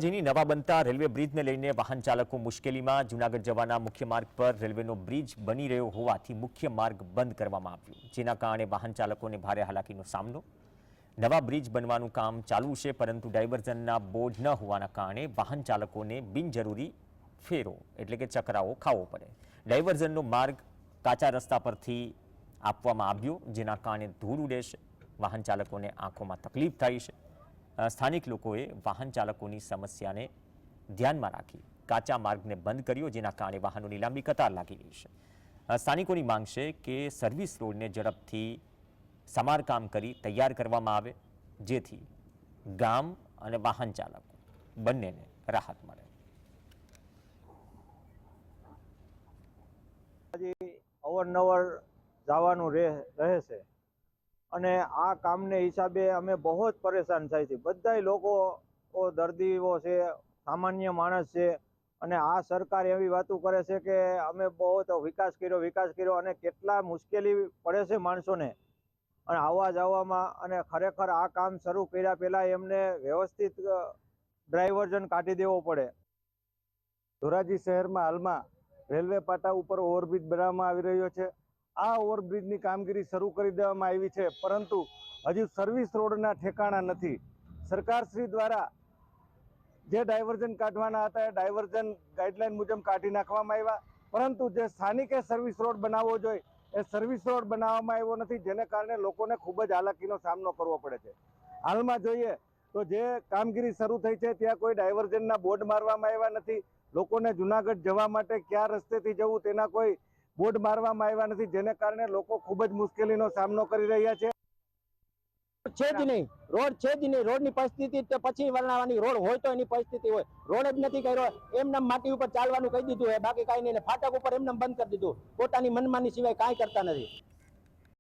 જેની નવા બનતા રેલવે બ્રિજને લઈને વાહન ચાલકો મુશ્કેલીમાં જૂનાગઢ જવાના મુખ્ય માર્ગ પર રેલવેનો બ્રિજ બની રહ્યો હોવાથી મુખ્ય માર્ગ બંધ કરવામાં આવ્યો, જેના કારણે વાહન ચાલકોને ભારે હાલાકીનો સામનો। નવા બ્રિજ બનવાનું કામ ચાલુ છે, પરંતુ ડાયવર્ઝનના બોર્ડ ન હોવાના કારણે વાહન ચાલકોને બિનજરૂરી ફેરો એટલે કે ચકરાવો ખાવો પડે। ડાયવર્ઝનનો માર્ગ કાચા રસ્તા પરથી આપવામાં આવ્યો, જેના કારણે ધૂળ ઉડે છે, વાહન ચાલકોને આંખોમાં તકલીફ થાય છે। સ્થાનિક લોકોએ વાહન ચાલકોની સમસ્યાને ધ્યાનમાં રાખી કાચા માર્ગને બંધ કર્યો, જેના કારણે વાહનોની લાંબી કતાર લાગી રહી છે। સ્થાનિકોની માંગ છે કે સર્વિસ રોડને ઝડપથી સમારકામ કરી તૈયાર કરવામાં આવે, જેથી ગામ અને વાહન ચાલકો બંનેને રાહત મળે। અવારનવાર જવાનું રહે છે અને આ કામને હિસાબે અમે બહુ જ પરેશાન થાય છે। બધા લોકો દર્દીઓ છે, સામાન્ય માણસ છે, અને આ સરકાર એવી વાતો કરે છે કે અમે બહુ વિકાસ કર્યો અને કેટલા મુશ્કેલી પડે છે માણસોને અને આવવા જવામાં। અને ખરેખર આ કામ શરૂ કર્યા પહેલાં એમને વ્યવસ્થિત ડ્રાઇવર્ઝન કાઢી દેવો પડે। ધોરાજી શહેરમાં હાલમાં રેલવે પાટા ઉપર ઓવરબ્રિજ બનાવવામાં આવી રહ્યો છે। આ ઓવરબ્રિજની કામગીરી શરૂ કરી દેવામાં આવી છે, પરંતુ હજુ સર્વિસ રોડના ઠેકાણા નથી। સરકારશ્રી દ્વારા જે ડાયવર્ઝન કાઢવાના હતા એ ડાયવર્ઝન ગાઈડલાઈન મુજબ કાઢી નાખવામાં આવ્યા, પરંતુ જે સ્થાનિકે સર્વિસ રોડ બનાવવો જોઈએ એ સર્વિસ રોડ બનાવવામાં આવ્યો નથી, જેને કારણે લોકોને ખૂબ જ હાલાકીનો સામનો કરવો પડે છે। હાલમાં જોઈએ તો જે કામગીરી શરૂ થઈ છે ત્યાં કોઈ ડાયવર્ઝનના બોર્ડ મારવામાં આવ્યા નથી। લોકોને જૂનાગઢ જવા માટે કયા રસ્તેથી જવું તેના કોઈ બોર્ડ મારવામાં આવ્યા નથી, જેને કારણે લોકો ખૂબ જ મુશ્કેલીનો સામનો કરી રહ્યા છે। છે જ નહીં, રોડ છે જ નહીં, રોડની પરિસ્થિતિ તો પછી બનાવવાની, રોડ હોય તો એની પરિસ્થિતિ હોય, રોડ જ નથી કર્યો, એમને માટી ઉપર ચાલવાનું કહી દીધું, બાકી કાંઈ નહીં, ફાટક ઉપર એમને બંધ કરી દીધું, પોતાની મનમાની સિવાય કાંઈ કરતા નથી।